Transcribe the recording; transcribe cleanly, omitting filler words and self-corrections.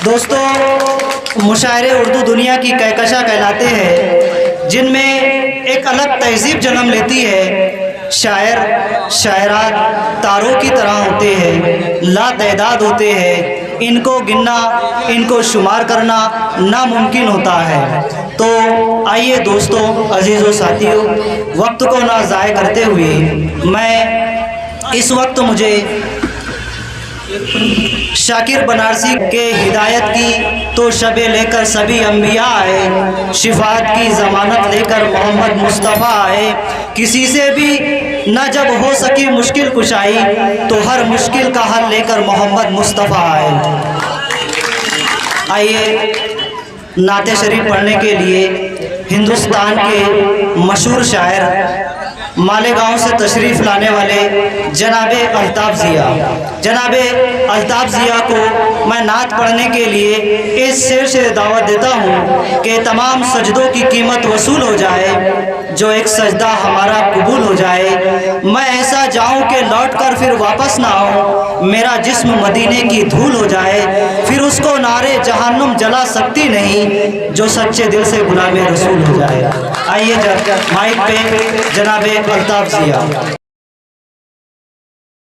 दोस्तों, मुशायरे उर्दू दुनिया की कहकशा कहलाते हैं, जिनमें एक अलग तहजीब जन्म लेती है। शायर शायरात तारों की तरह होते हैं, लातदाद होते हैं। इनको गिनना, इनको शुमार करना नामुमकिन होता है। तो आइए दोस्तों, अजीज़ों, साथियों, वक्त को ना ज़ाय करते हुए मैं इस वक्त मुझे शाकिर बनारसी के हिदायत की तो शबे लेकर सभी अम्बिया आए, शिफात की ज़मानत लेकर मोहम्मद मुस्तफ़ा आए। किसी से भी न जब हो सकी मुश्किल कुशाई, तो हर मुश्किल का हल लेकर मोहम्मद मुस्तफ़ा आए। आइए नाते शरीफ पढ़ने के लिए हिंदुस्तान के मशहूर शायर मालेगांव से तशरीफ़ लाने वाले जनाबे अल्ताफ़ ज़िया को मैं नात पढ़ने के लिए इस शेर से दावत देता हूँ कि तमाम सजदों की कीमत वसूल हो जाए, जो एक सजदा हमारा कबूल हो जाए। मैं ऐसा जाऊँ कि लौट कर फिर वापस ना आऊँ, मेरा जिस्म मदीने की धूल हो जाए। फिर उसको नारे जहन्नुम जला सकती नहीं, जो सच्चे दिल से गुलामे रसूल हो जाए। आइए माइक पे जनाबे अल्ताफ़ ज़िया।